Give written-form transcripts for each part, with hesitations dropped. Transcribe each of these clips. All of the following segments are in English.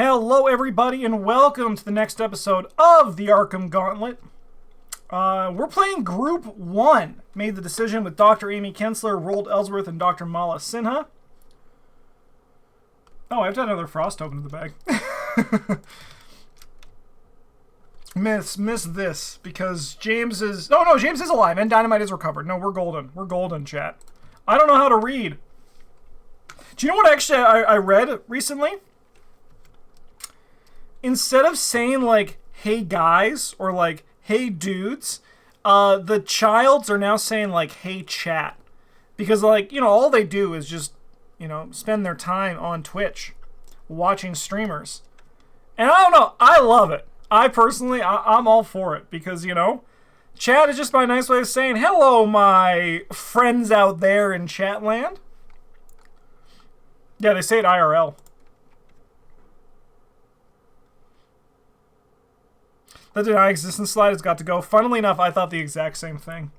Hello, everybody, and welcome to the next episode of the Arkham Gauntlet. We're playing Group 1. Made the decision with Dr. Amy Kensler, Roald Ellsworth, and Dr. Mala Sinha. Oh, I have to add another frost token to the bag. miss this, because James is... Oh, no, James is alive, and Dynamite is recovered. No, we're golden. We're golden, chat. I don't know how to read. Do you know what actually I read recently? Instead of saying, like, hey guys, or like, hey dudes, the childs are now saying, like, hey chat. Because, like, you know, all they do is just, you know, spend their time on Twitch watching streamers. And I don't know, I love it. I personally, I'm all for it. Because, you know, chat is just my nice way of saying, hello, my friends out there in chat land. Yeah, they say it IRL. The deny existence slide has got to go. Funnily enough, I thought the exact same thing.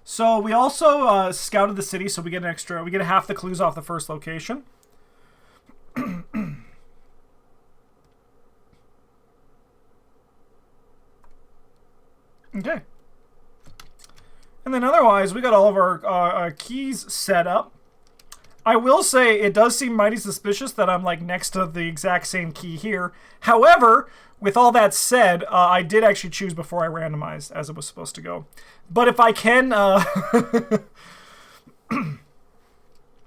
So we also scouted the city, so we get half the clues off the first location. Okay. And then otherwise, we got all of our keys set up. I will say, it does seem mighty suspicious that I'm, like, next to the exact same key here. However, with all that said, I did actually choose before I randomized, as it was supposed to go. But if I can,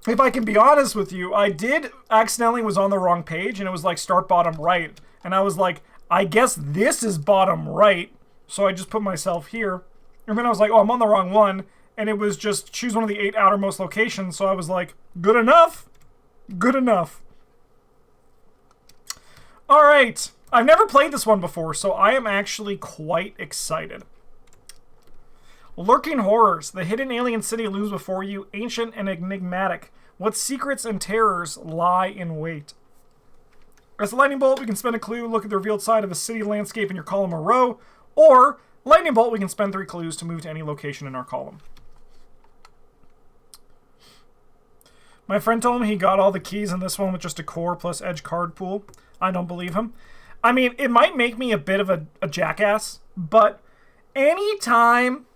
if I can be honest with you, I did accidentally was on the wrong page, and it was like start bottom right. And I was like, I guess this is bottom right. So I just put myself here. And then I was like, oh, I'm on the wrong one. And it was just choose one of the 8 outermost locations. So I was like, good enough. Good enough. All right. I've never played this one before, so I am actually quite excited. Lurking horrors. The hidden alien city looms before you, ancient and enigmatic. What secrets and terrors lie in wait? As a lightning bolt, we can spend a clue, look at the revealed side of a city landscape in your column or row. Or, lightning bolt, we can spend 3 clues to move to any location in our column. My friend told me he got all the keys in this one with just a core plus edge card pool. I don't believe him. I mean, it might make me a bit of a jackass, but anytime,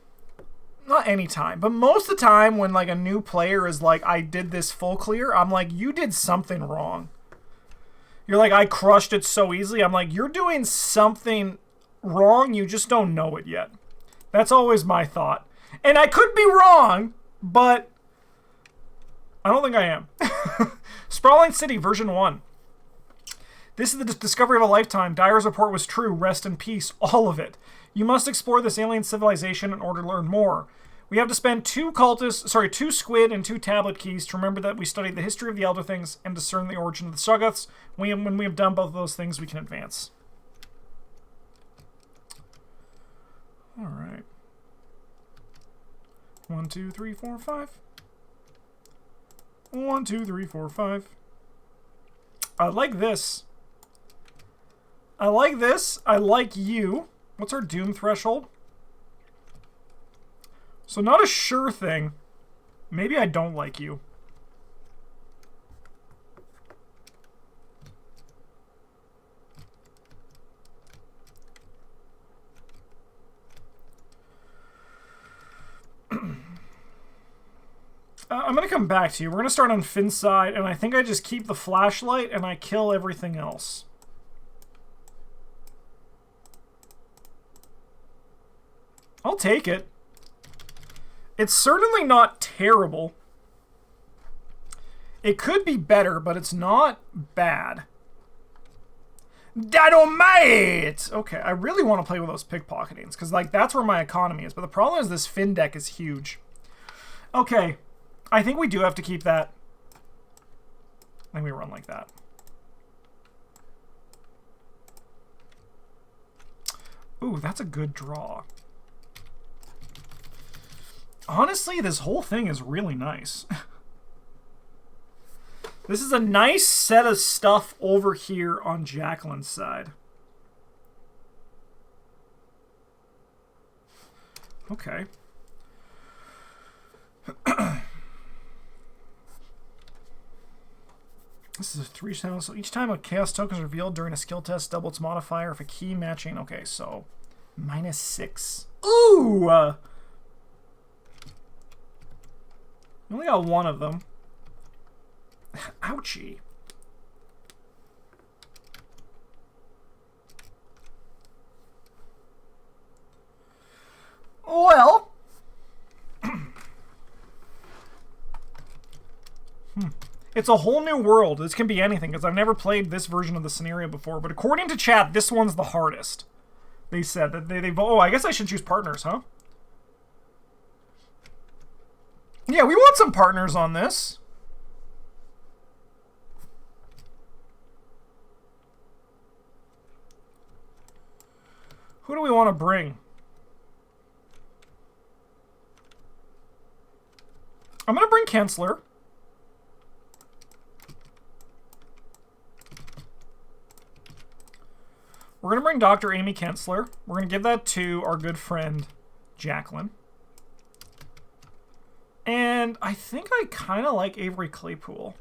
not anytime, but most of the time when, like, a new player is like, I did this full clear, I'm like, you did something wrong. You're like, I crushed it so easily. I'm like, you're doing something wrong, you just don't know it yet. That's always my thought. And I could be wrong, but I don't think I am. Sprawling City, version 1. This is the discovery of a lifetime. Dyer's report was true. Rest in peace. All of it. You must explore this alien civilization in order to learn more. We have to spend 2 squid and 2 tablet keys to remember that we studied the history of the Elder Things and discern the origin of the Shoggoths. When we have done both of those things, we can advance. All right. 1, 2, 3, 4, 5. 1, 2, 3, 4, 5. I like this. I like this. I like you. What's our doom threshold? So not a sure thing. Maybe I don't like you. I'm going to come back to you. We're going to start on Finn's side, and I think I just keep the flashlight and I kill everything else. I'll take it. It's certainly not terrible. It could be better, but it's not bad. Dynamite! Okay, I really want to play with those pickpocketings, because, like, that's where my economy is. But the problem is this Finn deck is huge. Okay, I think we do have to keep that. I think we run like that. Ooh, that's a good draw. Honestly, this whole thing is really nice. This is a nice set of stuff over here on Jacqueline's side. Okay. This is a 3-channel, so each time a chaos token is revealed during a skill test, double its modifier if a key matching. Okay, so -6. Ooh! We only got one of them. Ouchie. Well. It's a whole new world. This can be anything, because I've never played this version of the scenario before. But according to chat, this one's the hardest. They said that they oh, I guess I should choose partners, huh? Yeah, we want some partners on this. Who do we want to bring? I'm going to bring Kensler. We're going to bring Dr. Amy Kensler. We're going to give that to our good friend, Jacqueline. And I think I kind of like Avery Claypool.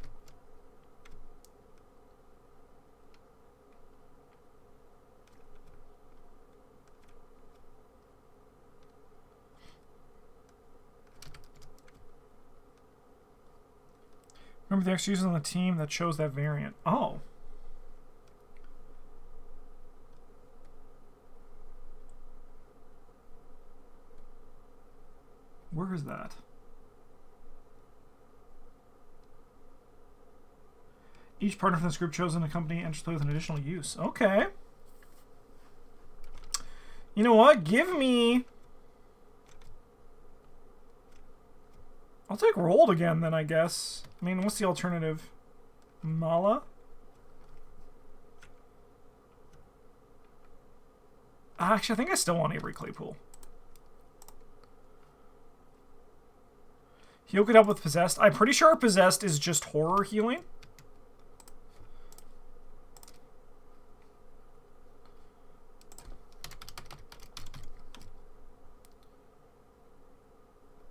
Remember the extra users on the team that chose that variant. Oh. Where is that? Each partner from this group chosen a company enters play with an additional use. Okay. You know what? Give me... I'll take Rolled again then, I guess. I mean, what's the alternative? Mala? Actually, I think I still want Avery Claypool. Heal could help with Possessed. I'm pretty sure Possessed is just horror healing.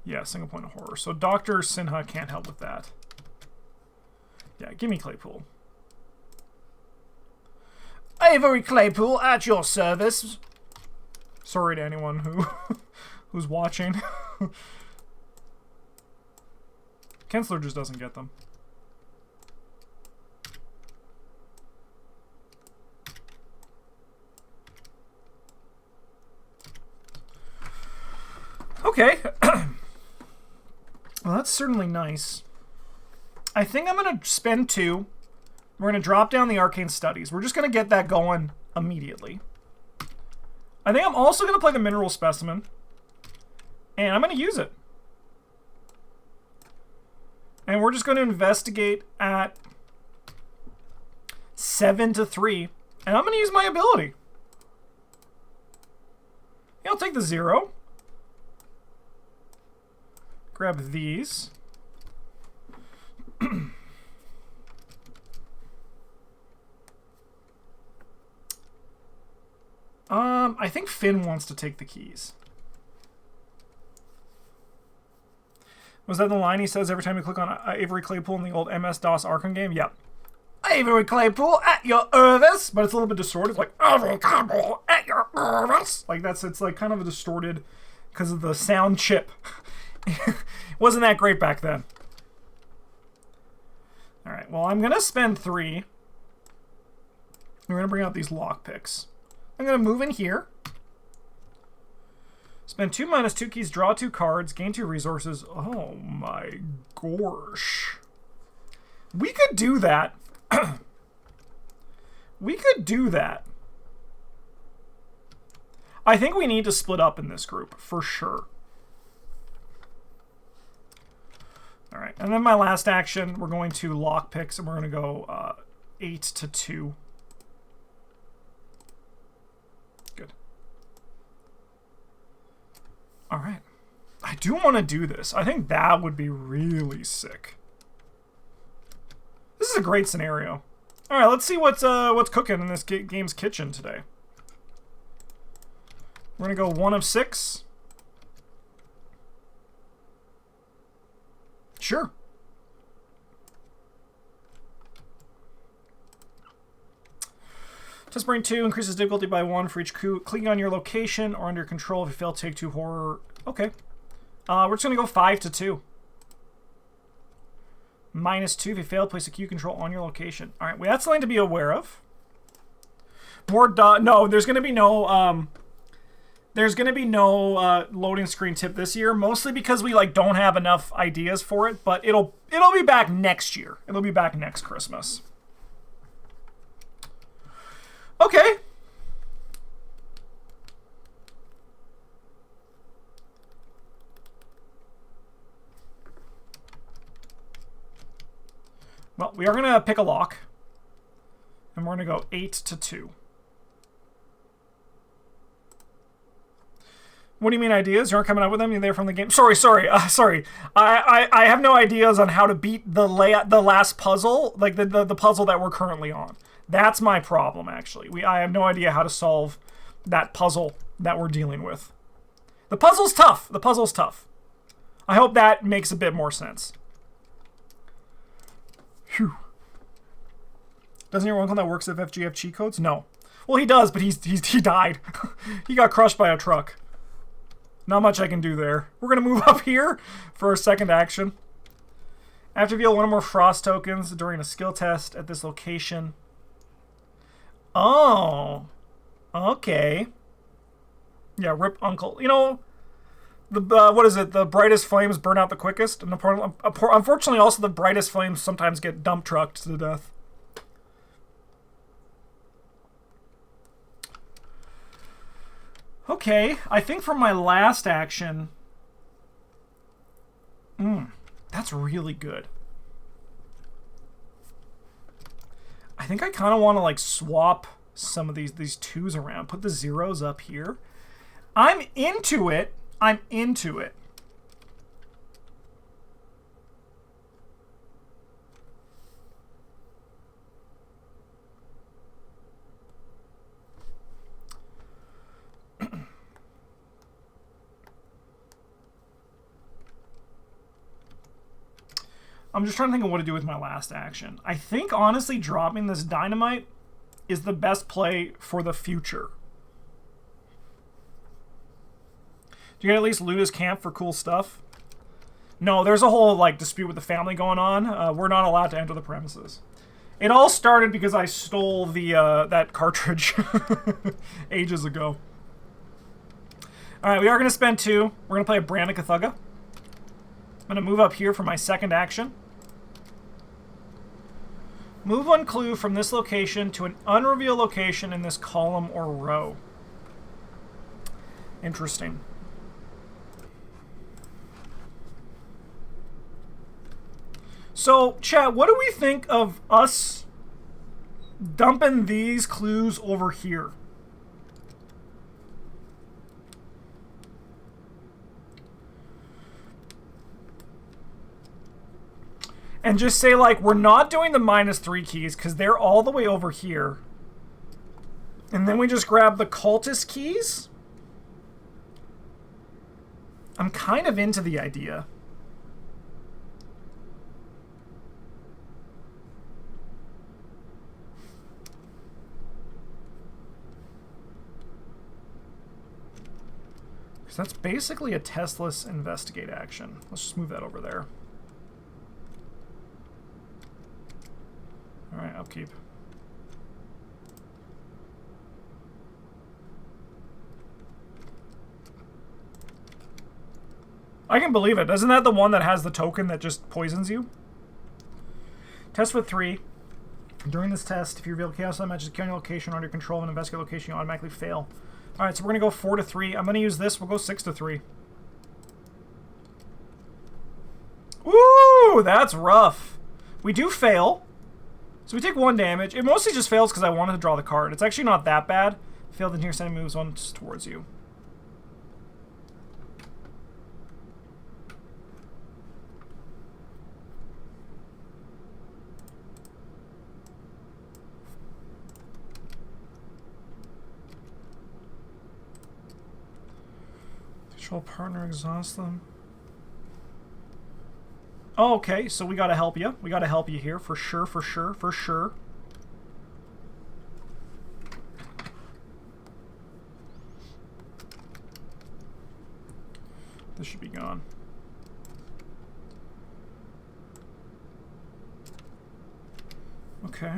Yeah, single point of horror. So Dr. Sinha can't help with that. Yeah, give me Claypool. Avery Claypool at your service. Sorry to anyone who's watching. Kensler just doesn't get them. Okay. Well, that's certainly nice. I think I'm going to spend 2. We're going to drop down the Arcane Studies. We're just going to get that going immediately. I think I'm also going to play the Mineral Specimen. And I'm going to use it. And we're just going to investigate at 7-3. And I'm going to use my ability. Yeah, I'll take the 0. Grab these. I think Finn wants to take the keys. Was that the line he says every time you click on Avery Claypool in the old MS-DOS Arkham game? Yep. Avery Claypool at your service. But it's a little bit distorted. It's like, Avery Claypool at your service. Like, it's like kind of a distorted because of the sound chip. Wasn't that great back then. Alright, well, I'm going to spend 3. We're going to bring out these lockpicks. I'm going to move in here. Spend 2 minus 2 keys, draw 2 cards, gain 2 resources. Oh my gosh. We could do that. We could do that. I think we need to split up in this group, for sure. Alright, and then my last action, we're going to lockpicks, and we're going to go 8-2. Good. Alright. I do want to do this. I think that would be really sick. This is a great scenario. Alright, let's see what's cooking in this game's kitchen today. We're going to go 1 of 6. Sure. Test brain 2 increases difficulty by 1 for each coup. Clicking on your location or under control if you fail to take 2 horror. Okay. We're just going to go 5 to 2. -2 if you fail to place a Q control on your location. All right, well, that's something to be aware of. More no, there's going to be no loading screen tip this year, mostly because we like don't have enough ideas for it, but it'll be back next year. It'll be back next Christmas. Okay. Well, we are going to pick a lock. And we're going to go 8 to 2. What do you mean ideas? You aren't coming up with them? You're there from the game? Sorry. I have no ideas on how to beat the last puzzle, like the puzzle that we're currently on. That's my problem, actually. I have no idea how to solve that puzzle that we're dealing with. The puzzle's tough. The puzzle's tough. I hope that makes a bit more sense. Phew. Doesn't your uncle that works at FFG have cheat codes? No. Well, he does, but he died. He got crushed by a truck. Not much I can do there. We're going to move up here for our second action. After reveal one or more frost tokens during a skill test at this location. Oh. Okay. Yeah, rip uncle. You know, what is it? The brightest flames burn out the quickest. And unfortunately, also the brightest flames sometimes get dump trucked to death. Okay, I think for my last action... that's really good. I think I kind of want to like swap some of these twos around. Put the zeros up here. I'm into it. I'm into it. I'm just trying to think of what to do with my last action. I think, honestly, dropping this dynamite is the best play for the future. Do you get at least loot his camp for cool stuff? No, there's a whole like dispute with the family going on. We're not allowed to enter the premises. It all started because I stole the that cartridge ages ago. All right, we are going to spend 2. We're going to play a Brandicka Thugga. I'm going to move up here for my second action. Move 1 clue from this location to an unrevealed location in this column or row. Interesting. So, chat, what do we think of us dumping these clues over here? And just say, like, we're not doing the -3 keys because they're all the way over here. And then we just grab the cultist keys? I'm kind of into the idea. Because that's basically a testless investigate action. Let's just move that over there. Alright, upkeep. I can believe it. Isn't that the one that has the token that just poisons you? Test with 3. During this test, if you reveal chaos that matches securing location or under control of an investigate location, you automatically fail. Alright, so we're going to go 4 to 3. I'm going to use this. We'll go 6 to 3. Ooh, that's rough. We do fail. So we take 1 damage. It mostly just fails because I wanted to draw the card. It's actually not that bad. Failed in here, sending moves on towards you. Control partner, exhaust them. Oh, okay, so we gotta help you. We gotta help you here, for sure, for sure, for sure. This should be gone. Okay.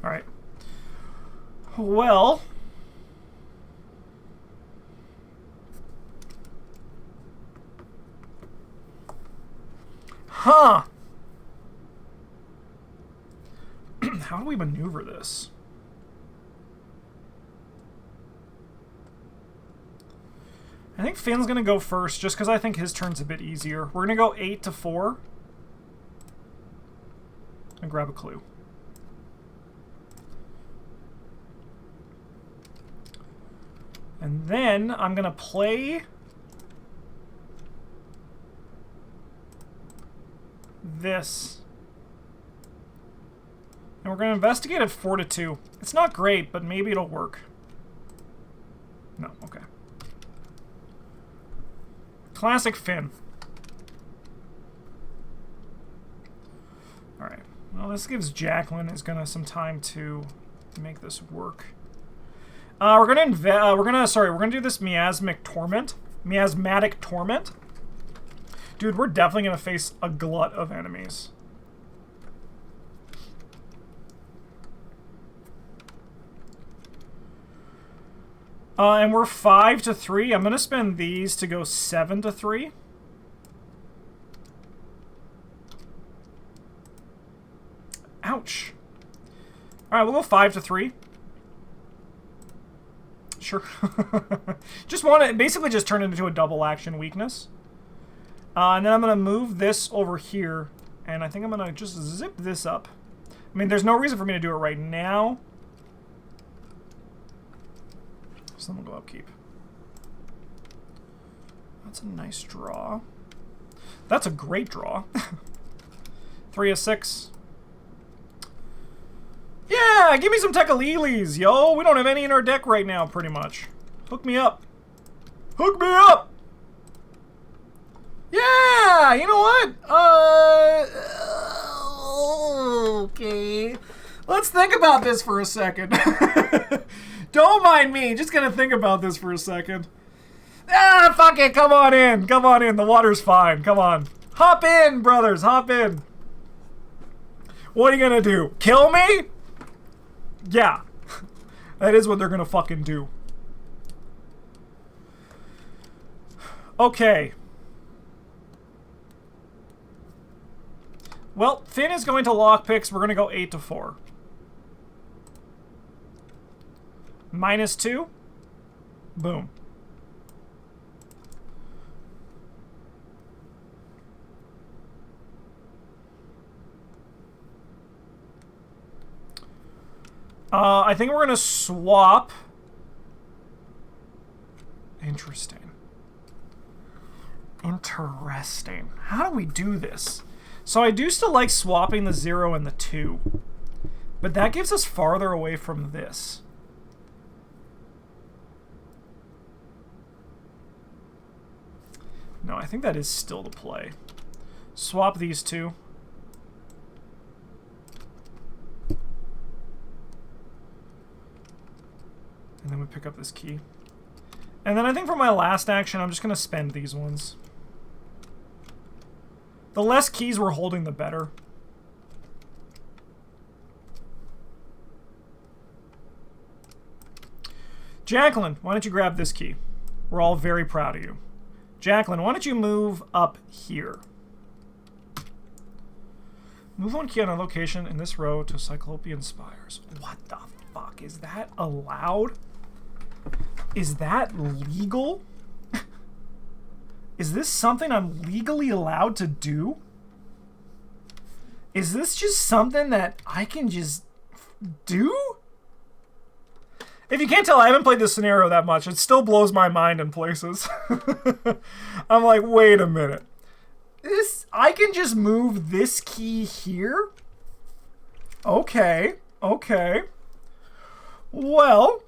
All right. Well, huh. How do we maneuver this? I think Finn's going to go first, just because I think his turn's a bit easier. We're going to go 8 to 4. And grab a clue. And then I'm going to play this. And we're going to investigate at 4 to 2. It's not great, but maybe it'll work. No, okay. Classic Finn. Alright. Well, this gives Jacqueline some time to make this work. We're gonna do this miasmatic torment. Dude, we're definitely gonna face a glut of enemies. And we're 5 to 3. I'm gonna spend these to go 7 to 3. Ouch. Alright, we'll go 5 to 3. Sure. Just want to basically just turn it into a double action weakness. And then I'm going to move this over here. And I think I'm going to just zip this up. I mean, there's no reason for me to do it right now. So then we'll go upkeep. That's a nice draw. That's a great draw. 3 of 6. Yeah, give me some Tekalilis, yo. We don't have any in our deck right now, pretty much. Hook me up. Hook me up! Yeah, you know what? Okay. Let's think about this for a second. Don't mind me. Just gonna think about this for a second. Ah, fuck it. Come on in. Come on in. The water's fine. Come on. Hop in, brothers. Hop in. What are you gonna do? Kill me? Yeah. That is what they're gonna fucking do. Okay. Well, Finn is going to lockpicks. We're gonna go 8 to 4. -2. Boom. I think we're gonna swap. Interesting. Interesting. How do we do this? So I do still like swapping the 0 and the 2. But that gives us farther away from this. No, I think that is still the play. Swap these two. And then we pick up this key. And then I think for my last action, I'm just going to spend these ones. The less keys we're holding, the better. Jacqueline, why don't you grab this key? We're all very proud of you. Jacqueline, why don't you move up here? Move one key on a location in this row to Cyclopean Spires. What the fuck? Is that allowed? Is that legal? Is this something I'm legally allowed to do? Is this just something that I can just do? If you can't tell, I haven't played this scenario that much. It still blows my mind in places. I'm like, wait a minute. I can just move this key here? Okay, okay. Well,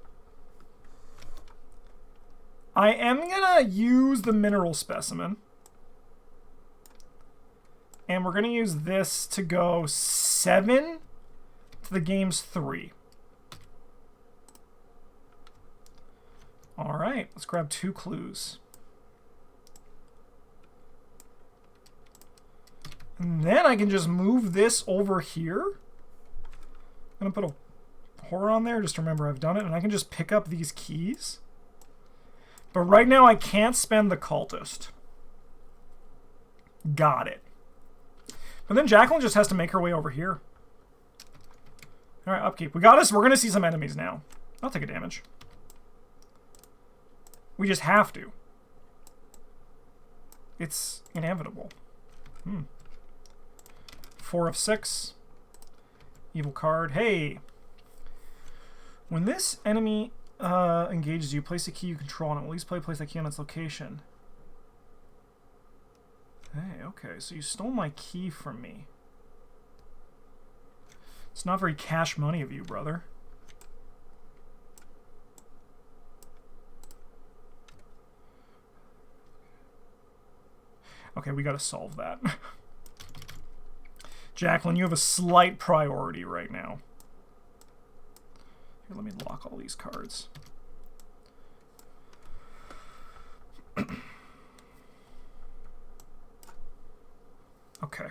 I am gonna use the mineral specimen. And we're gonna use this to go 7 to the game's 3. All right, let's grab 2 clues. And then I can just move this over here. I'm gonna put a horror on there, just to remember I've done it, and I can just pick up these keys. But right now I can't spend the cultist. Got it. But then Jacqueline just has to make her way over here. All right, upkeep. We got us. We're gonna see some enemies now. I'll take a damage. We just have to. It's inevitable. 4 of 6. Evil card. Hey! When this enemy engages you, place a key you control and it will at least place that key on its location. Hey, okay, so you stole my key from me. It's not very cash money of you, brother. Okay, we gotta solve that. Jacqueline, you have a slight priority right now. Here, let me lock all these cards. Okay.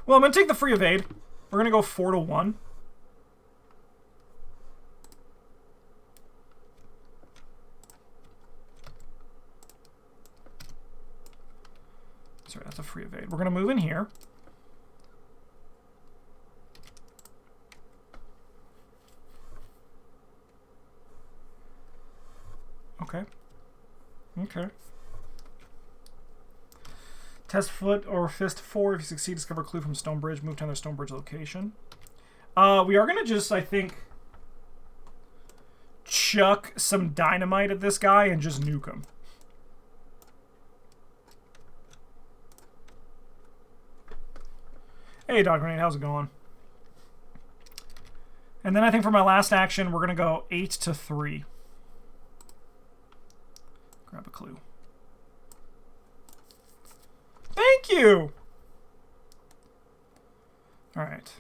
Well, I'm going to take the free evade. We're going to go 4 to 1. Sorry, that's a free evade. We're going to move in here. Okay. Okay. Test foot or fist 4. If you succeed, discover a clue from Stonebridge. Move to another Stonebridge location. We are going to just, I think, chuck some dynamite at this guy and just nuke him. Hey, Dog Grenade, how's it going? And then I think for my last action, we're going to go 8 to 3. Grab a clue. Thank you! Alright.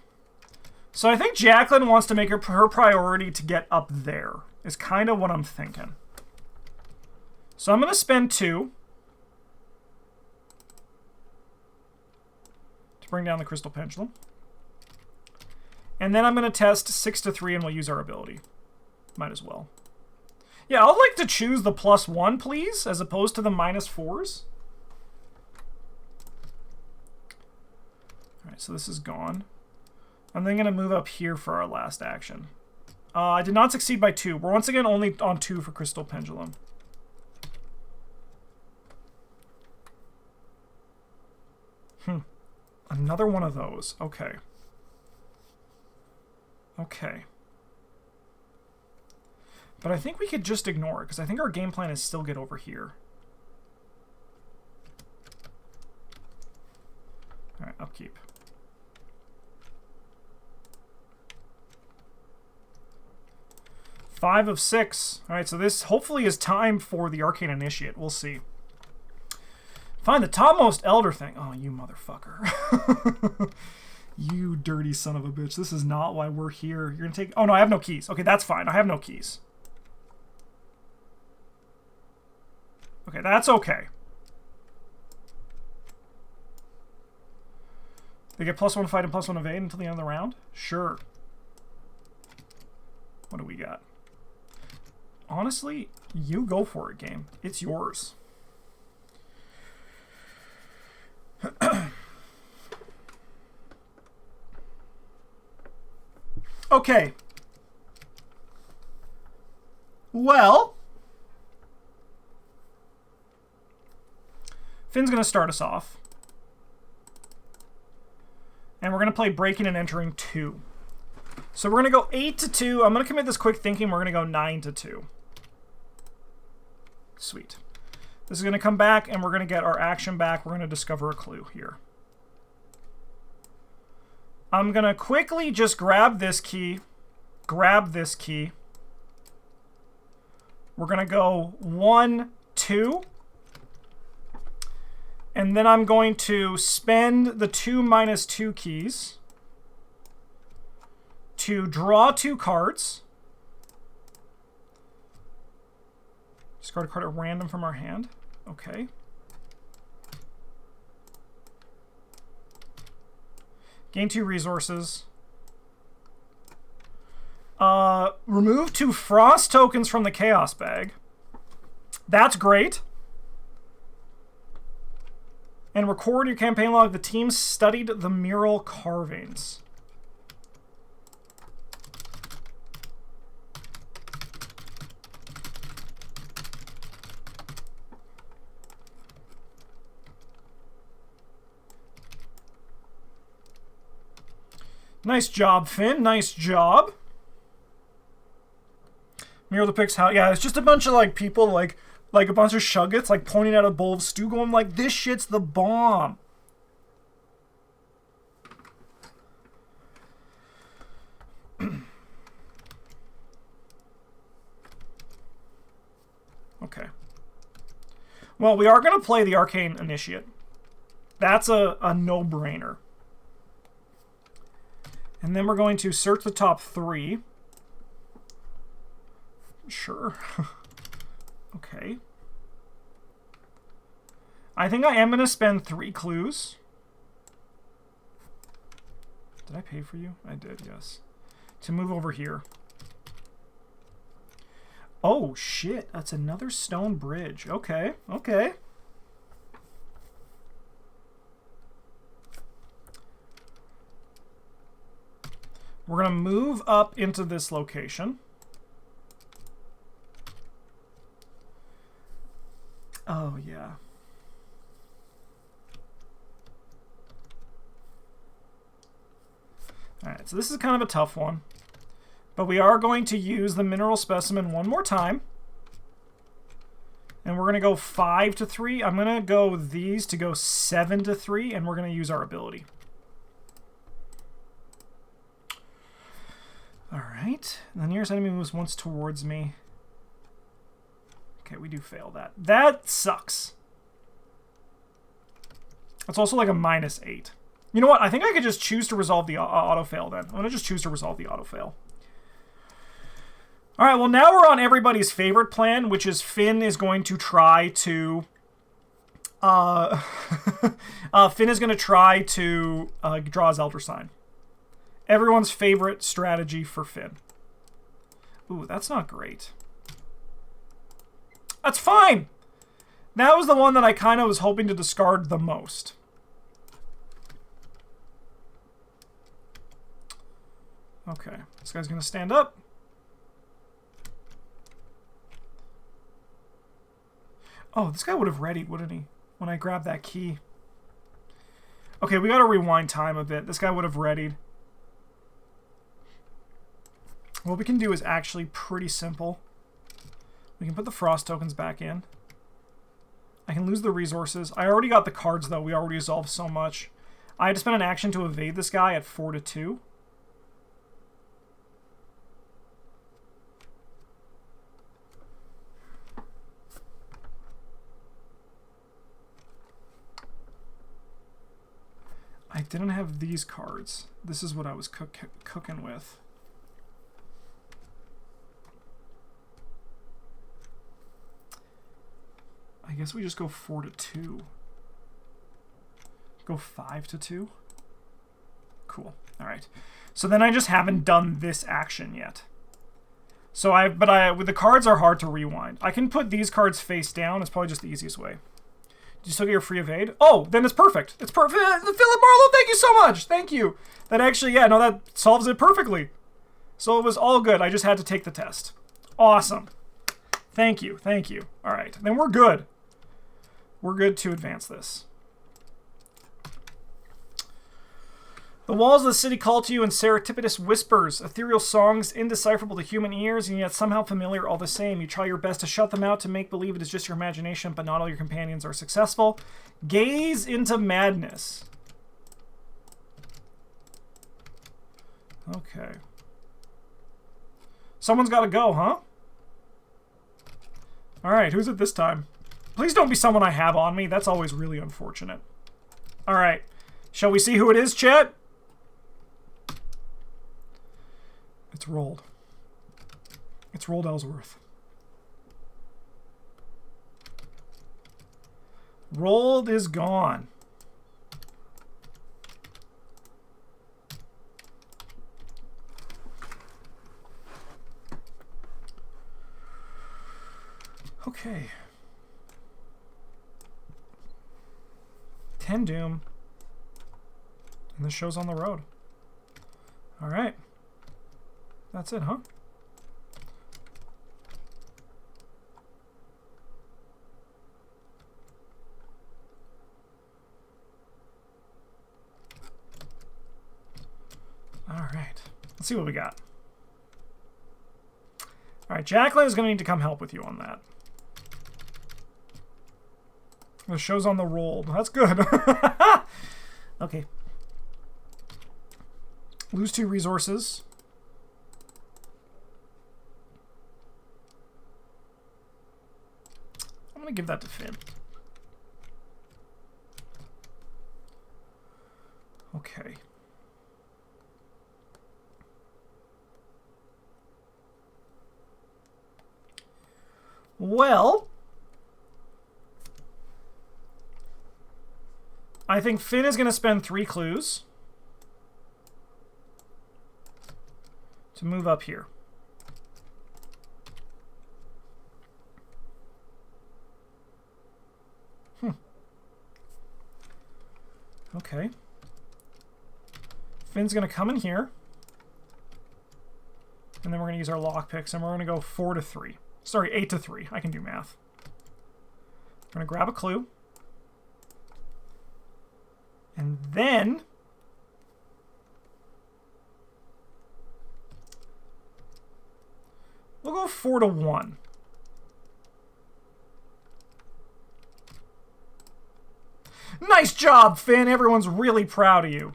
So I think Jacqueline wants to make her priority to get up there. Is kind of what I'm thinking. So I'm going to spend 2. To bring down the Crystal Pendulum. And then I'm going to test 6 to 3 and we'll use our ability. Might as well. Yeah, I'd like to choose the +1, please, as opposed to the -4s. Alright, so this is gone. I'm then going to move up here for our last action. I did not succeed by 2. We're once again only on 2 for Crystal Pendulum. Another one of those. Okay. Okay. But I think we could just ignore it, because I think our game plan is still get over here. Alright, upkeep. Five of 6. Alright, so this hopefully is time for the Arcane Initiate. We'll see. Find the topmost Elder thing. Oh, you motherfucker. You dirty son of a bitch. This is not why we're here. You're gonna take... Oh, no, I have no keys. Okay, that's fine. I have no keys. Okay, that's okay. They get +1 fight and +1 evade until the end of the round? Sure. What do we got? Honestly, you go for it, game. It's yours. Okay. Well, Finn's going to start us off. And we're going to play Breaking and Entering 2. So we're going to go 8 to 2. I'm going to commit this quick thinking. We're going to go 9 to 2. Sweet. This is going to come back, and we're going to get our action back. We're going to discover a clue here. I'm going to quickly just grab this key grab this key. We're going to go 1, 2. And then I'm going to spend the 2 minus 2 keys to draw 2 cards. Discard a card at random from our hand. Okay. Gain 2 resources. Remove 2 frost tokens from the chaos bag. That's great. And record your campaign log. The team studied the mural carvings. Nice job, Finn. Nice job. Mural depicts how, yeah, it's just a bunch of like people like a bunch of shuggets like pointing at a bowl of stew going like, this shit's the bomb. Okay. Well, we are going to play the Arcane Initiate. That's a no-brainer. And then we're going to search the top 3. Sure. Okay. I think I am going to spend 3 clues. Did I pay for you? I did, yes. To move over here. Oh, shit. That's another stone bridge. Okay, okay. We're going to move up into this location. Oh, yeah. Alright, so this is kind of a tough one. But we are going to use the mineral specimen one more time. And we're going to go 5 to 3. I'm going to go these to go 7 to 3, and we're going to use our ability. Alright. The nearest enemy moves once towards me. Okay, we do fail that. That sucks. That's also like a -8. You know what? I think I could just choose to resolve the auto-fail then. I'm going to just choose to resolve the auto-fail. Alright, well now we're on everybody's favorite plan, which is Finn is going to try to... Finn is going to try to draw his Elder Sign. Everyone's favorite strategy for Finn. Ooh, that's not great. That's fine! That was the one that I kind of was hoping to discard the most. Okay, this guy's going to stand up. Oh, this guy would have readied, wouldn't he? When I grabbed that key. Okay, we got to rewind time a bit. This guy would have readied. What we can do is actually pretty simple. We can put the frost tokens back in. I can lose the resources. I already got the cards, though. We already resolved so much. I had to spend an action to evade this guy at 4 to 2. I didn't have these cards. This is what I was cooking with. I guess we just go 4 to 2. Go 5 to 2. Cool. All right. So then I just haven't done this action yet. So with the cards are hard to rewind. I can put these cards face down. It's probably just the easiest way. Do you still get your free evade? Oh, then it's perfect. It's perfect. Philip Marlowe, thank you so much. Thank you. That actually, yeah, no, that solves it perfectly. So it was all good. I just had to take the test. Awesome. Thank you. Thank you. All right. Then we're good. We're good to advance this. The walls of the city call to you in serendipitous whispers, ethereal songs indecipherable to human ears and yet somehow familiar all the same. You try your best to shut them out to make believe it is just your imagination, but not all your companions are successful. Gaze into madness. Okay. Someone's got to go, huh? Alright, who's it this time? Please don't be someone I have on me. That's always really unfortunate. Alright. Shall we see who it is, chat? It's rolled. It's rolled Ellsworth. Rolled is gone. Okay. 10 Doom. And the show's on the road. Alright. That's it, huh? Alright. Let's see what we got. Alright, Jacqueline is going to need to come help with you on that. The show's on the roll. That's good. Okay. Lose 2 resources. I'm going to give that to Finn. Okay. Well, I think Finn is going to spend 3 clues to move up here. Okay. Finn's going to come in here. And then we're going to use our lockpicks, and we're going to go 4 to 3. Sorry, 8 to 3. I can do math. We're going to grab a clue. And then we'll go 4 to 1. Nice job, Finn. Everyone's really proud of you.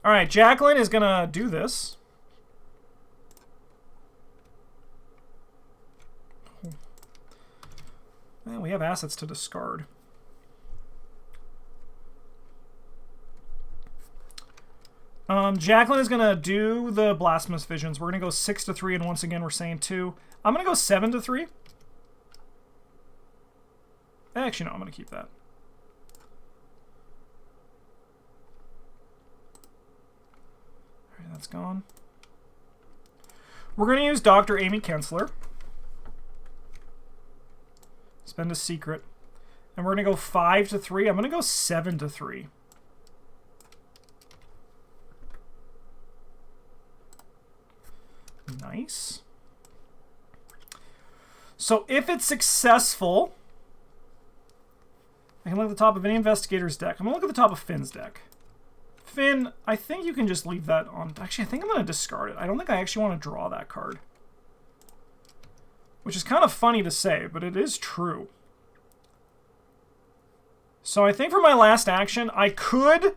All right, Jacqueline is going to do this. Well, we have assets to discard. Jacqueline is going to do the Blasphemous Visions. We're going to go 6 to 3, and once again, we're saying 2. I'm going to go 7 to 3. Actually, no, I'm going to keep that. All right, that's gone. We're going to use Dr. Amy Kensler. Spend a secret. And we're going to go 5 to 3. I'm going to go 7 to 3. Nice. So if it's successful, I can look at the top of any investigator's deck. I'm going to look at the top of Finn's deck. Finn, I think you can just leave that on. Actually, I think I'm going to discard it. I don't think I actually want to draw that card. Which is kind of funny to say, but it is true. So I think for my last action, I could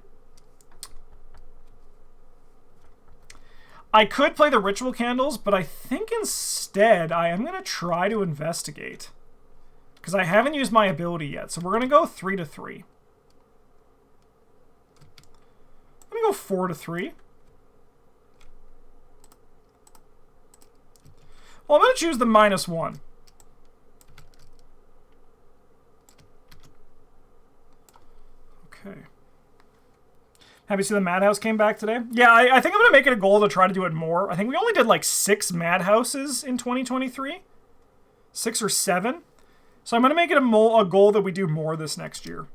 play the Ritual Candles, but I think instead I am going to try to investigate. Because I haven't used my ability yet, so we're going to go 3 to 3. I'm going to go 4 to 3. Well, I'm going to choose the -1. Okay. Happy to see the Madhouse came back today. Yeah, I think I'm going to make it a goal to try to do it more. I think we only did like 6 Madhouses in 2023. 6 or 7. So I'm going to make it a goal that we do more this next year.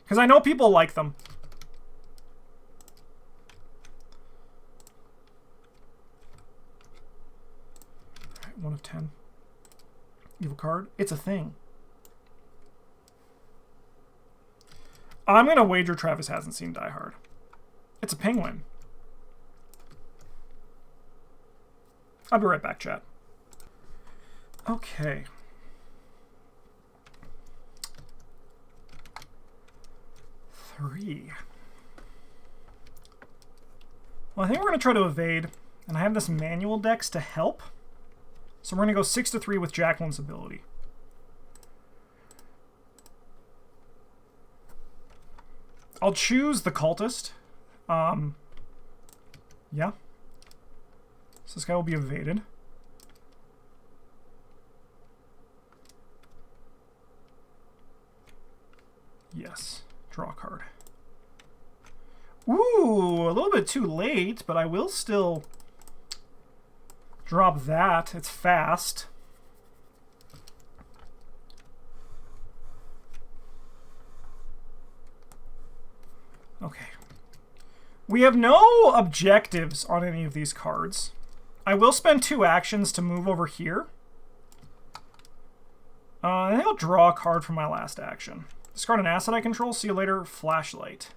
Because I know people like them. All right, 1 of 10. Evil card. It's a thing. I'm going to wager Travis hasn't seen Die Hard. It's a penguin. I'll be right back, chat. Okay. 3. Well, I think we're going to try to evade, and I have this manual dex to help. So we're going to go 6 to 3 with Jacqueline's ability. I'll choose the cultist. Yeah. So this guy will be evaded. Yes. Draw a card. Ooh, a little bit too late, but I will still drop that. It's fast. Okay. We have no objectives on any of these cards. I will spend 2 actions to move over here. I think I'll draw a card from my last action. Discard an asset I control. See you later. Flashlight.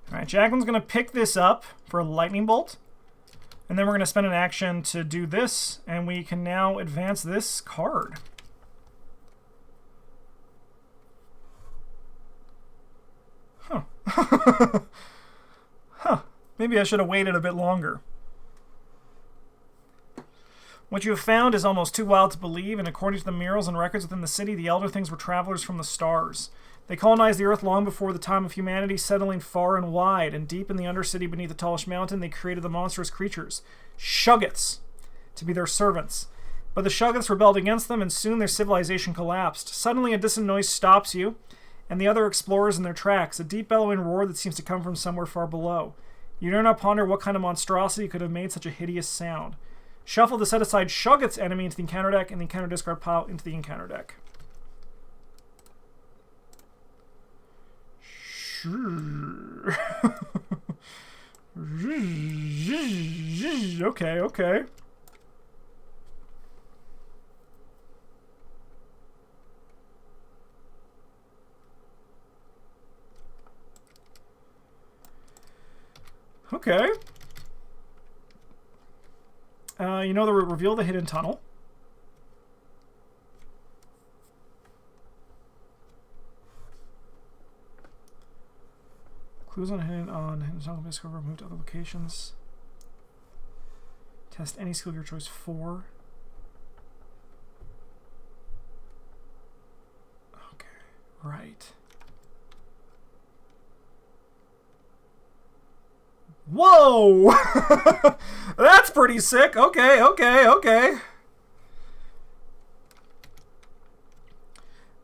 Alright, Jacqueline's going to pick this up for a lightning bolt. And then we're going to spend an action to do this. And we can now advance this card. Huh. Huh. Maybe I should have waited a bit longer. What you have found is almost too wild to believe, and according to the murals and records within the city, the Elder Things were travelers from the stars. They colonized the Earth long before the time of humanity, settling far and wide, and deep in the Undercity beneath the tallest mountain, they created the monstrous creatures, Shuggets, to be their servants. But the Shuggets rebelled against them, and soon their civilization collapsed. Suddenly a distant noise stops you, and the other explorers in their tracks, a deep bellowing roar that seems to come from somewhere far below. You dare not ponder what kind of monstrosity could have made such a hideous sound. Shuffle to set aside Shugget's enemy into the encounter deck, and the encounter discard pile into the encounter deck. Sure. Okay, okay. Okay. You know the reveal the hidden tunnel. Clues on hidden tunnel discover removed to other locations. Test any skill of your choice 4. Okay, right. Whoa! That's pretty sick. Okay, okay, okay.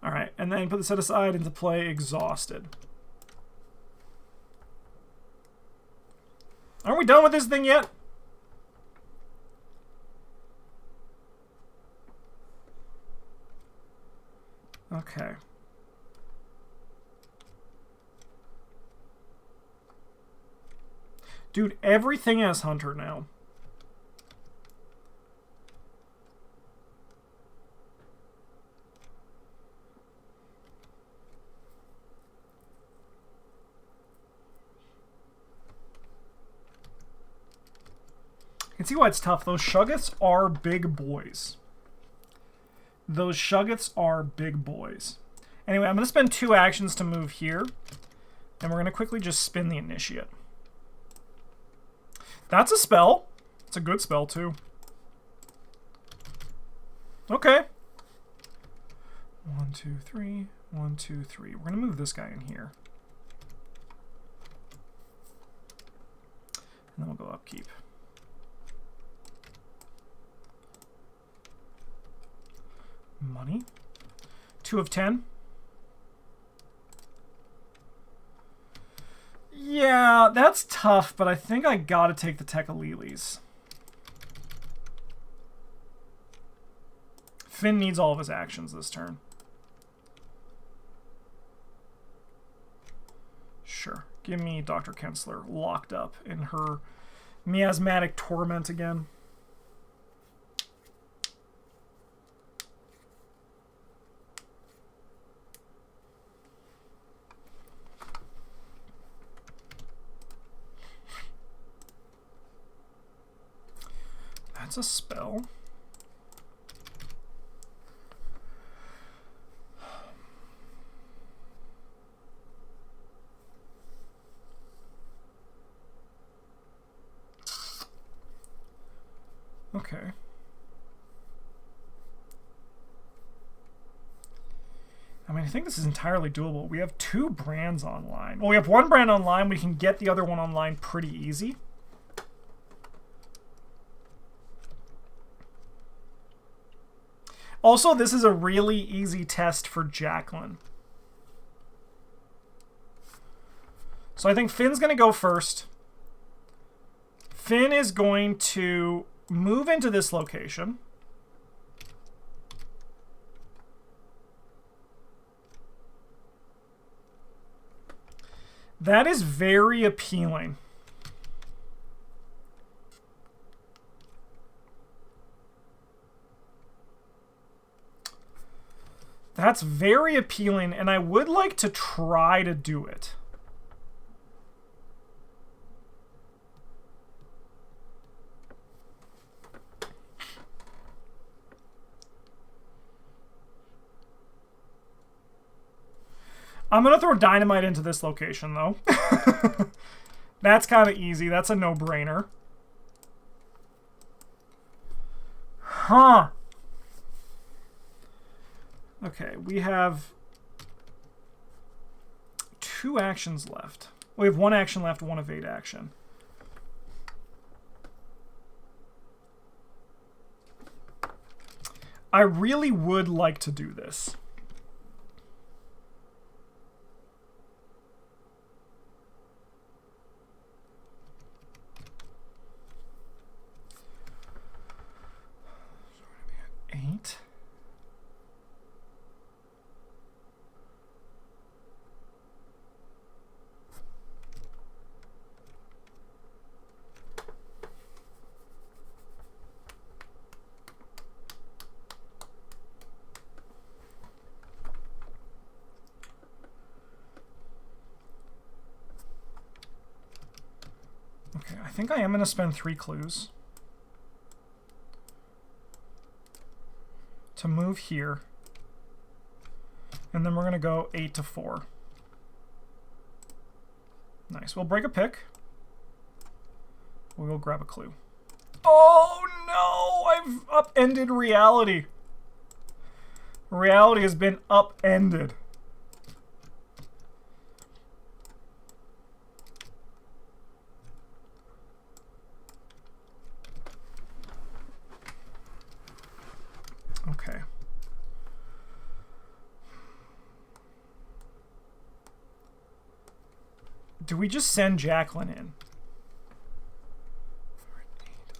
Alright, and then put the set aside into play exhausted. Aren't we done with this thing yet? Okay. Dude, everything has Hunter now. You can see why it's tough. Those Shuggets are big boys. Those Shuggets are big boys. Anyway, I'm going to spend 2 actions to move here. And we're going to quickly just spin the Initiate. That's a spell. It's a good spell, too. Okay. 1, 2, 3. 1, 2, 3. We're going to move this guy in here. And then we'll go upkeep. Money. 2 of 10. Yeah, that's tough, but I think I gotta take the Tekalilis. Finn needs all of his actions this turn. Sure. Give me Dr. Kensler locked up in her miasmatic torment again. That's a spell. Okay. I mean, I think this is entirely doable. We have 2 brands online. Well, we have 1 brand online. We can get the other one online pretty easy. Also, this is a really easy test for Jacqueline. So I think Finn's going to go first. Finn is going to move into this location. That is very appealing. That's very appealing, and I would like to try to do it. I'm going to throw dynamite into this location, though. That's kind of easy. That's a no-brainer. Huh. Okay, we have 2 actions left. We have 1 action left, 1 evade action. I really would like to do this. I think I am going to spend 3 clues to move here. And then we're going to go 8 to 4. Nice. We'll break a pick. We'll grab a clue. Oh no! I've upended reality. Reality has been upended. Okay. Do we just send Jacqueline in?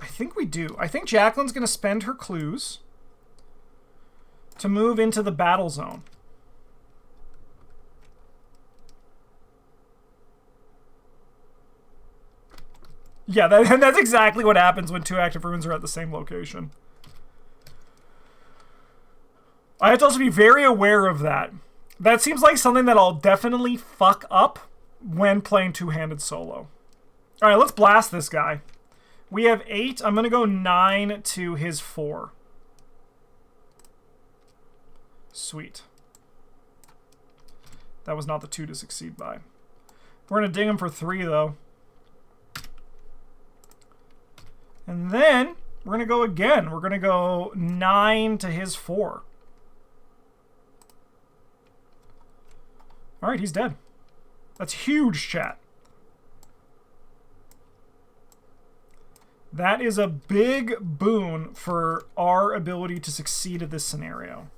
I think we do. I think Jacqueline's going to spend her clues to move into the battle zone. Yeah, that's exactly what happens when 2 active runes are at the same location. I have to also be very aware of that. That seems like something that I'll definitely fuck up when playing 2-handed solo. Alright, let's blast this guy. We have 8. I'm going to go 9 to his 4. Sweet. That was not the 2 to succeed by. We're going to ding him for 3, though. And then we're going to go again. We're going to go 9 to his 4. Alright, he's dead. That's huge, chat. That is a big boon for our ability to succeed at this scenario.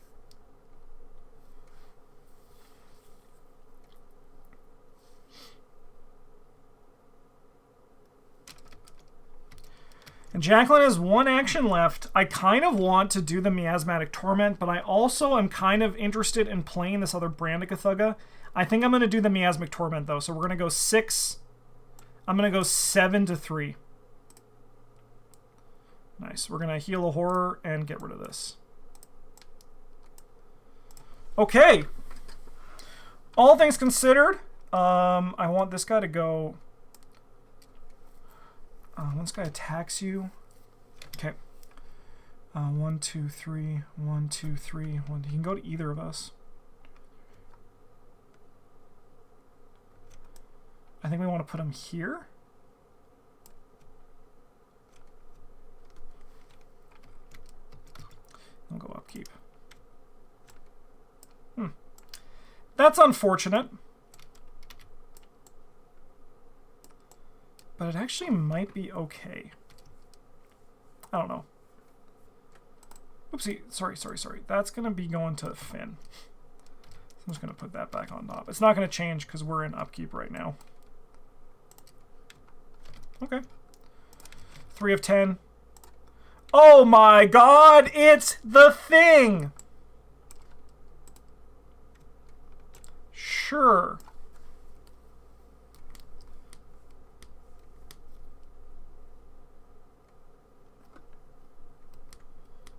And Jacqueline has 1 action left. I kind of want to do the Miasmatic Torment, but I also am kind of interested in playing this other Brandicathuga. I think I'm going to do the Miasmic Torment, though. So we're going to go 6. I'm going to go 7 to 3. Nice. We're going to heal a horror and get rid of this. Okay. All things considered, I want this guy to go... once guy attacks you... Okay. 1, 2, 3. 1, 2, 3. 1. He can go to either of us. I think we want to put him here. upkeep. That's unfortunate. But it actually might be okay. I don't know. Oopsie. Sorry. That's going to be going to Finn. So I'm just going to put that back on top. It's not going to change because we're in upkeep right now. Okay. 3 of 10. Oh my god! It's the thing! Sure.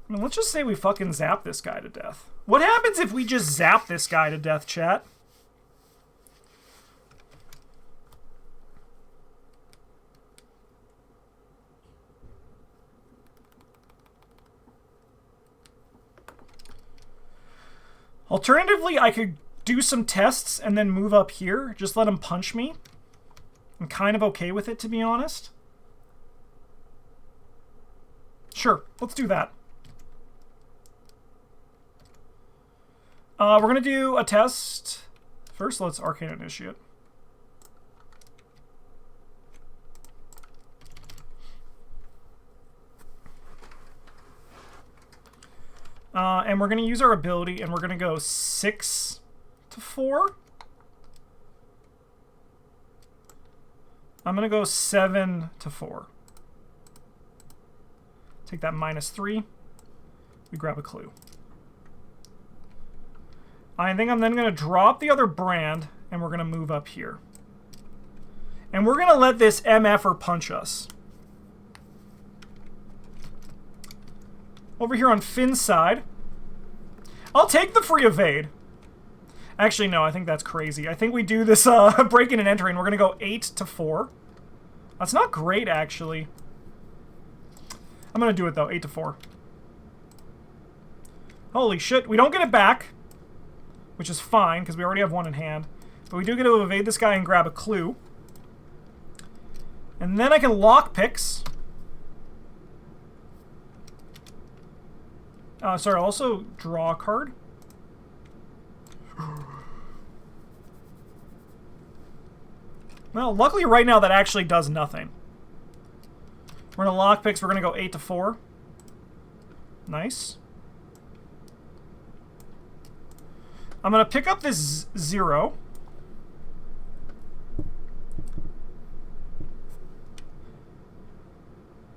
I mean, let's just say we fucking zap this guy to death. What happens if we just zap this guy to death, chat? Alternatively, I could do some tests and then move up here. Just let him punch me. I'm kind of okay with it, to be honest. Sure, let's do that. We're going to do a test. First, let's Arcane Initiate. And we're going to use our ability, and we're going to go 6 to 4. I'm going to go 7 to 4. Take that -3. We grab a clue. I think I'm then going to drop the other brand, and we're going to move up here. And we're going to let this MFer punch us. Over here on Finn's side, I'll take the free evade. Actually, no, I think that's crazy. I think we do this breaking and entering. We're going to go 8 to 4. That's not great, actually. I'm going to do it, though. 8 to 4. Holy shit. We don't get it back, which is fine, because we already have one in hand. But we do get to evade this guy and grab a clue. And then I can lock picks. Sorry, I'll also draw a card. Well, luckily right now that actually does nothing. We're going to lock picks. We're going to go 8 to 4. Nice. I'm going to pick up this 0.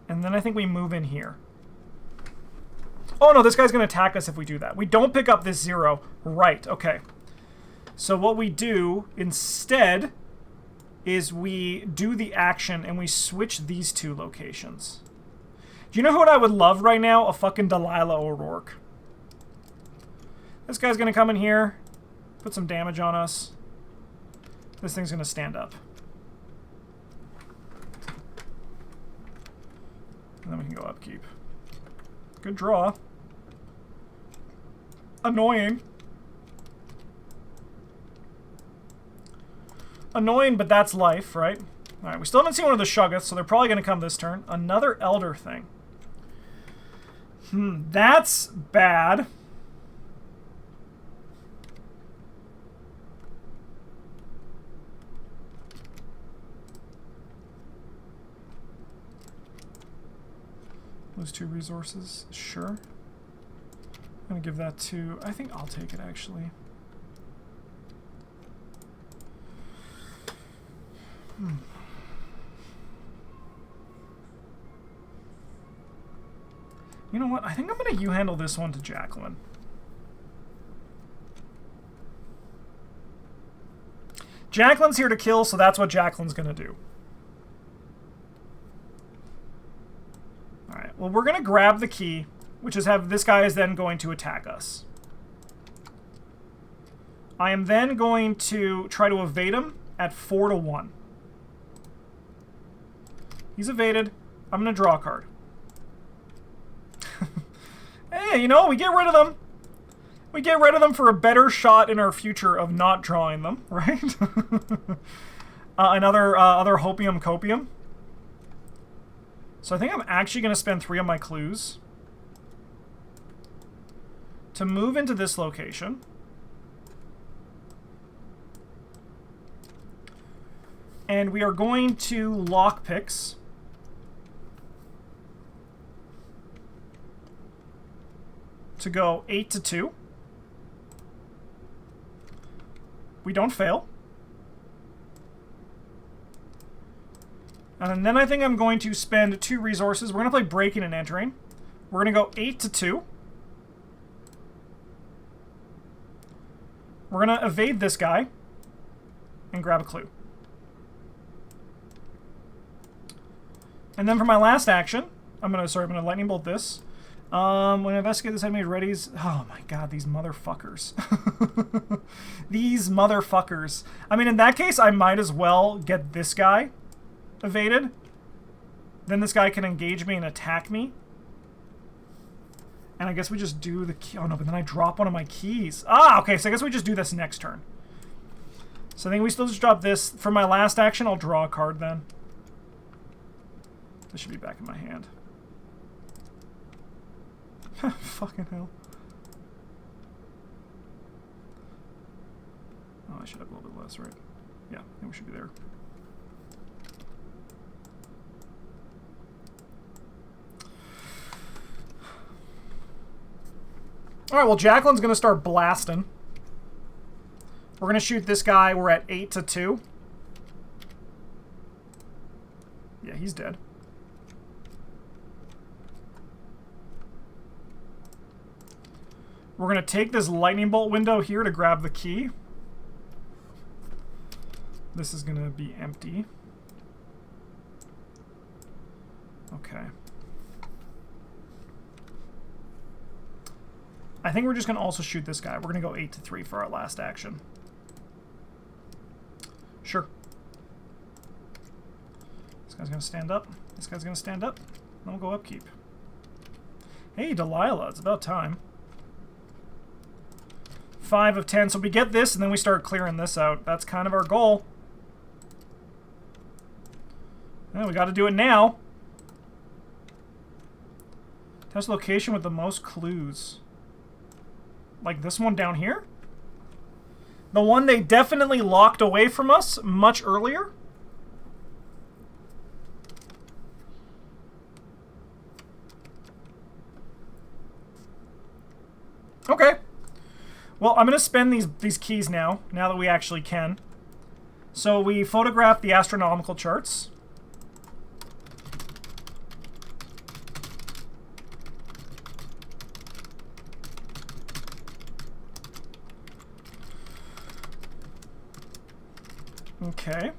And then I think we move in here. Oh no, this guy's going to attack us if we do that. We don't pick up this 0. Right, okay. So what we do instead is we do the action and we switch these 2 locations. Do you know what I would love right now? A fucking Delilah O'Rourke. This guy's going to come in here, put some damage on us. This thing's going to stand up. And then we can go upkeep. Good draw. Annoying. Annoying, but that's life, right? Alright, we still haven't seen one of the Shuggoths, so they're probably going to come this turn. Another Elder thing. That's bad. Those 2 resources, sure. I'm going to give that to... I think I'll take it, actually. You know what? I think I'm going to U-handle this one to Jacqueline. Jacqueline's here to kill, so that's what Jacqueline's going to do. Alright, well, we're going to grab the key, which is this guy is then going to attack us. I am then going to try to evade him at 4 to 1. He's evaded. I'm going to draw a card. Hey, you know, we get rid of them. We get rid of them for a better shot in our future of not drawing them, right? Another Hopium Copium. So I think I'm actually going to spend 3 of my clues. to move into this location. And we are going to lockpicks. To go 8 to 2. We don't fail. And then I think I'm going to spend 2 resources. We're going to play breaking and entering. We're going to go 8 to 2. We're going to evade this guy and grab a clue. And then for my last action, I'm going to lightning bolt this. When I investigate this enemy readies... Oh my god, these motherfuckers. These motherfuckers. I mean, in that case, I might as well get this guy evaded. Then this guy can engage me and attack me. And I guess we just do the key... Oh no, but then I drop one of my keys. Ah, okay, so I guess we just do this next turn. So I think we still just drop this. For my last action, I'll draw a card then. This should be back in my hand. Fucking hell. Oh, I should have a little bit less, right? Yeah, I think we should be there. Alright, well, Jacqueline's going to start blasting. We're going to shoot this guy. We're at 8 to 2. Yeah, he's dead. We're going to take this lightning bolt window here to grab the key. This is going to be empty. Okay. I think we're just going to also shoot this guy. We're going to go 8 to 3 for our last action. Sure. This guy's going to stand up. This guy's going to stand up. Then we'll go upkeep. Hey, Delilah. It's about time. 5 of 10. So we get this, and then we start clearing this out. That's kind of our goal. And we got to do it now. Test location with the most clues. Like this one down here? The one they definitely locked away from us much earlier? Okay. Well, I'm going to spend these keys now that we actually can. So we photograph the astronomical charts. Okay.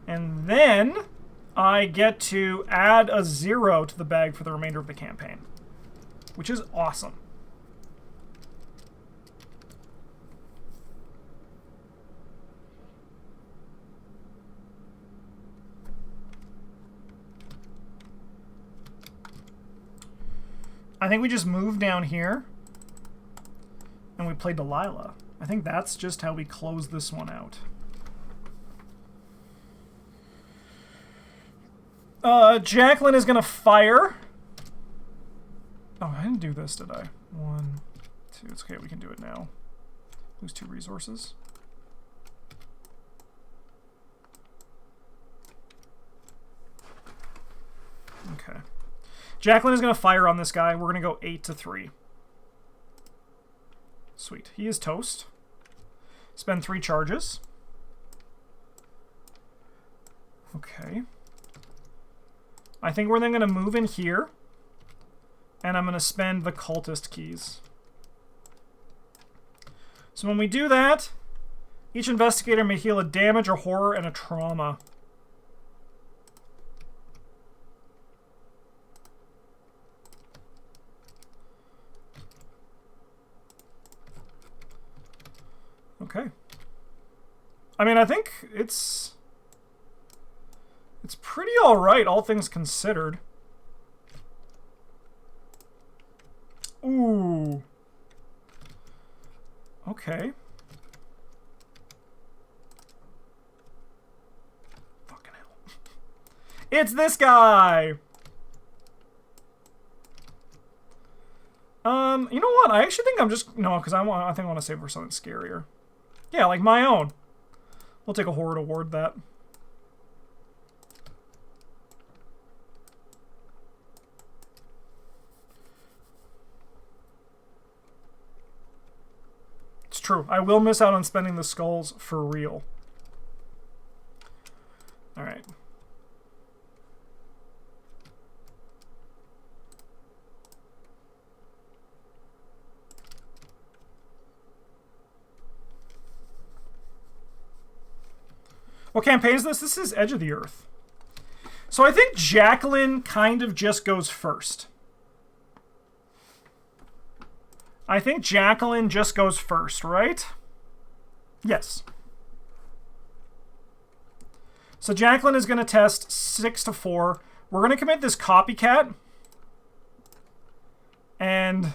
And then I get to add a 0 to the bag for the remainder of the campaign, which is awesome. I think we just move down here and we play Delilah. I think that's just how we close this one out. Jacqueline is going to fire. Oh, I didn't do this, did I? 1, 2. It's okay, we can do it now. Lose 2 resources. Okay. Jacqueline is going to fire on this guy. We're going to go 8 to 3. Sweet. He is toast. Spend 3 charges. Okay. I think we're then going to move in here. And I'm going to spend the cultist keys. So when we do that, each investigator may heal a damage, a horror, and a trauma. Okay. I mean, I think it's pretty alright, all things considered. Ooh. Okay. Fucking hell. It's this guy! You know what? I actually think I'm just... No, because I think I want to save for something scarier. Yeah, like my own. We'll take a horror to ward that. It's true. I will miss out on spending the skulls for real. Alright. What campaign is this? This is Edge of the Earth. So I think Jacqueline kind of just goes first. I think Jacqueline just goes first, right? Yes. So Jacqueline is going to test 6 to 4. We're going to commit this copycat. And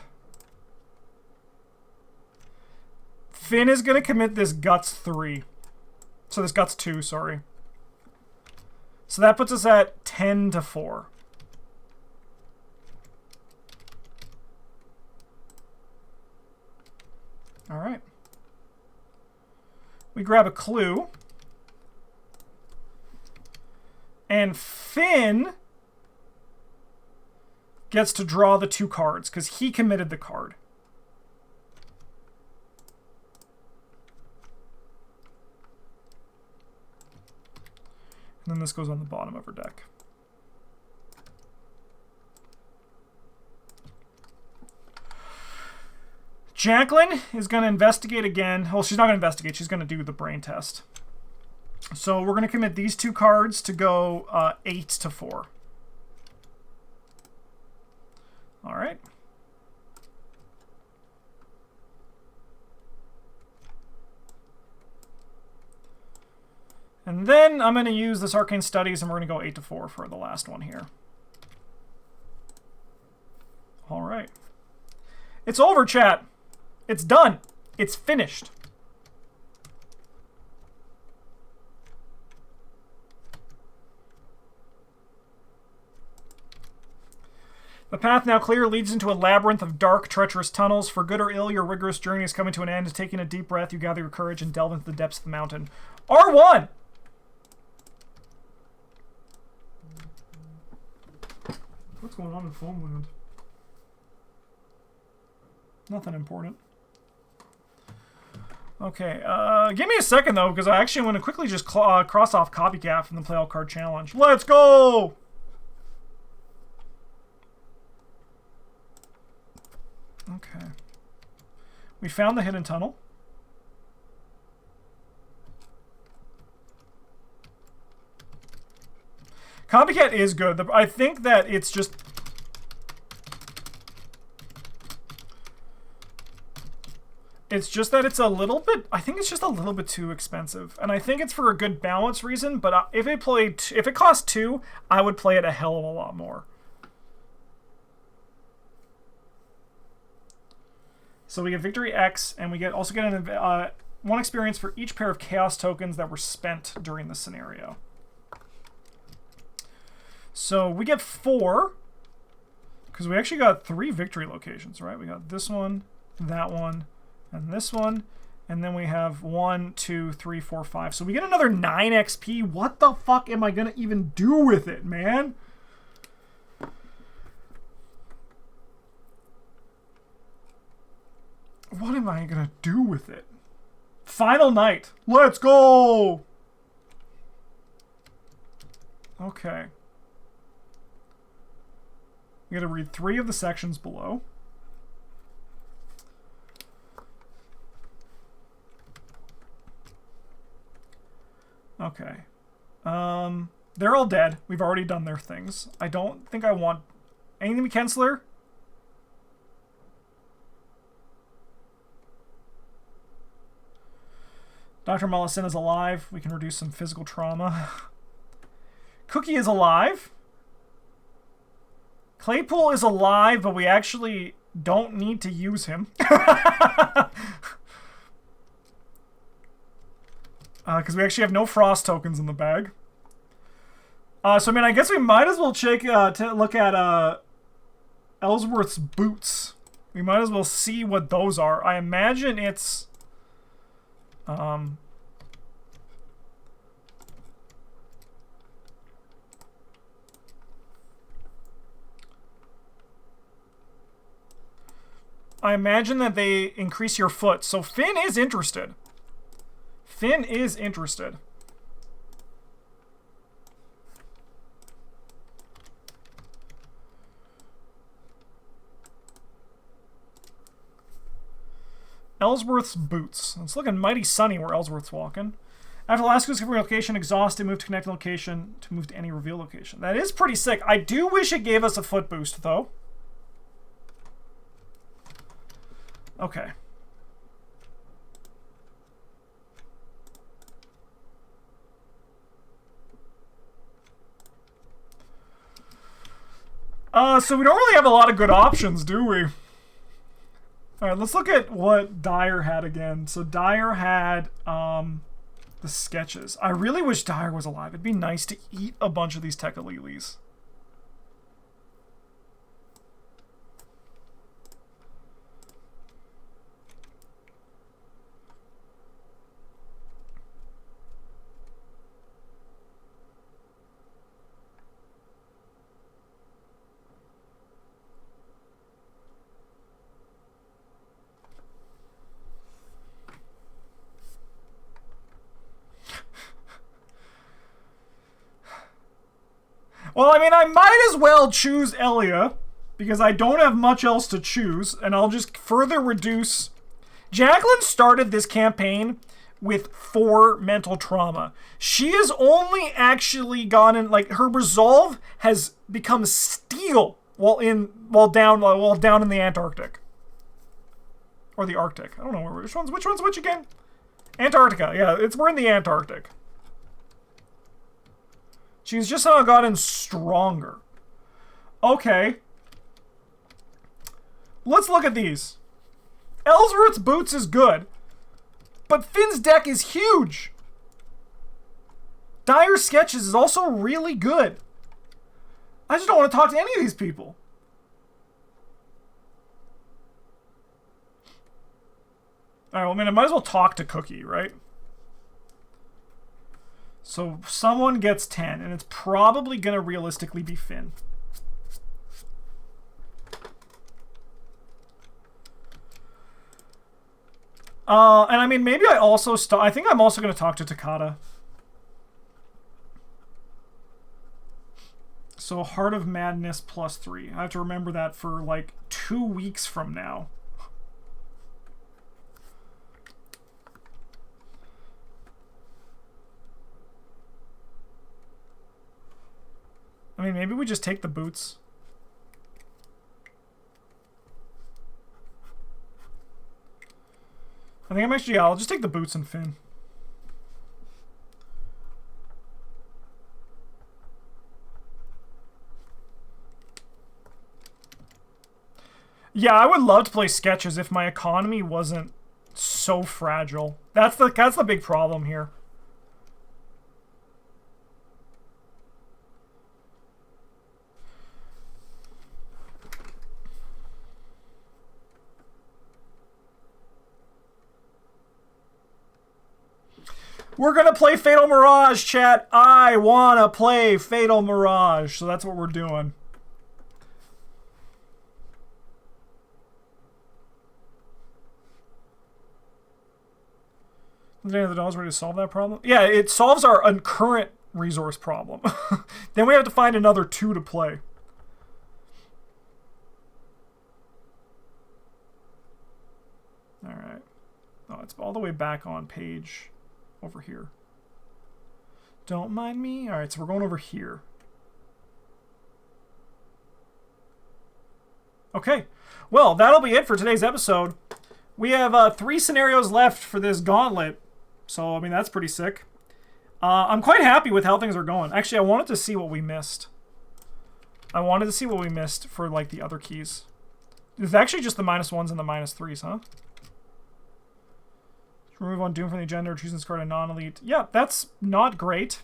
Finn is going to commit this guts 3. So this guts 2, sorry. So that puts us at 10 to 4. All right. We grab a clue. And Finn gets to draw the 2 cards because he committed the card. And then this goes on the bottom of her deck. Jacqueline is going to investigate again. Well, she's not going to investigate. She's going to do the brain test. So we're going to commit these 2 cards to go 8 to 4. All right. And then I'm going to use this Arcane Studies, and we're going to go 8 to 4 for the last one here. All right. It's over, chat. It's done. It's finished. The path now clear leads into a labyrinth of dark, treacherous tunnels. For good or ill, your rigorous journey is coming to an end. Taking a deep breath, you gather your courage and delve into the depths of the mountain. R1! What's going on in Foamland? Nothing important. Okay, give me a second, though, because I actually want to quickly just cross off Copycat from the Play All Card Challenge. Let's go! Okay. We found the hidden tunnel. Copycat is good. I think that it's just... It's just that it's a little bit... I think it's just a little bit too expensive. And I think it's for a good balance reason, but if it cost 2, I would play it a hell of a lot more. So we get Victory X, and we also get 1 experience for each pair of Chaos tokens that were spent during the scenario. So we get 4, because we actually got 3 victory locations, right? We got this one, that one, and this one. And then we have 1, 2, 3, 4, 5. So we get another 9 XP. What the fuck am I going to even do with it, man? What am I going to do with it? Final night. Let's go! Okay. We got to read 3 of the sections below. Okay. They're all dead. We've already done their things. I don't think I want anything Kensler. Dr. Mollison is alive. We can reduce some physical trauma. Cookie is alive. Claypool is alive, but we actually don't need to use him. Because we actually have no frost tokens in the bag. So, I mean, I guess we might as well look at Ellsworth's boots. We might as well see what those are. I imagine it's... I imagine that they increase your foot. So Finn is interested. Finn is interested. Ellsworth's boots. It's looking mighty sunny where Ellsworth's walking. After the last discovery location, exhausted, move to connecting location to move to any reveal location. That is pretty sick. I do wish it gave us a foot boost, though. Okay. So we don't really have a lot of good options, do we? Alright, let's look at what Dyer had again. So Dyer had the sketches. I really wish Dyer was alive. It'd be nice to eat a bunch of these Tekalilis. Well, I mean, I might as well choose Elia, because I don't have much else to choose, and I'll just further reduce... Jacqueline started this campaign with 4 mental trauma. She has only actually gotten, like, her resolve has become steel while down in the Antarctic. Or the Arctic. I don't know which one's which again? Antarctica, yeah, we're in the Antarctic. She's just now gotten stronger. Okay. Let's look at these. Ellsworth's boots is good, but Finn's deck is huge. Dyer's sketches is also really good. I just don't want to talk to any of these people. Alright, well, I mean, I might as well talk to Cookie, right? So someone gets 10, and it's probably going to realistically be Finn. And I mean, maybe I think I'm also going to talk to Takata. So Heart of Madness +3. I have to remember that for like 2 weeks from now. I mean, maybe we just take the boots. I think I'll just take the boots and Finn. Yeah, I would love to play sketches if my economy wasn't so fragile. That's the big problem here. We're gonna play Fatal Mirage, chat. I wanna play Fatal Mirage. So that's what we're doing. Is any of the dolls ready to solve that problem? Yeah, it solves our current resource problem. Then we have to find another 2 to play. Alright. Oh, it's all the way back on page... over here. Don't mind me. Alright, so we're going over here. Okay. Well, that'll be it for today's episode. We have 3 scenarios left for this gauntlet. So, I mean, that's pretty sick. I'm quite happy with how things are going. Actually, I wanted to see what we missed. I wanted to see what we missed for, like, the other keys. It's actually just the -1s and the -3s, huh? Remove one Doom from the agenda or choosing this card a non-elite. Yeah, that's not great.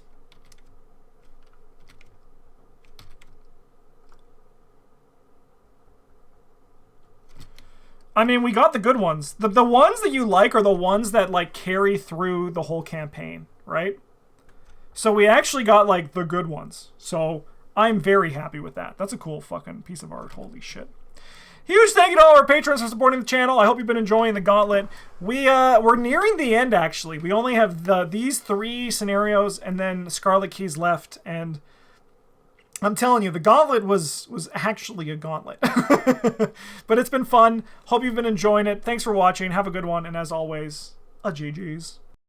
I mean, we got the good ones. The ones that you like are the ones that, like, carry through the whole campaign, right? So we actually got, like, the good ones. So I'm very happy with that. That's a cool fucking piece of art. Holy shit. Huge thank you to all our patrons for supporting the channel. I hope you've been enjoying the Gauntlet. We're nearing the end, actually. We only have these 3 scenarios and then Scarlet Keys left, and I'm telling you, the Gauntlet was actually a gauntlet. But it's been fun. Hope you've been enjoying it. Thanks for watching. Have a good one, and as always, a GG's.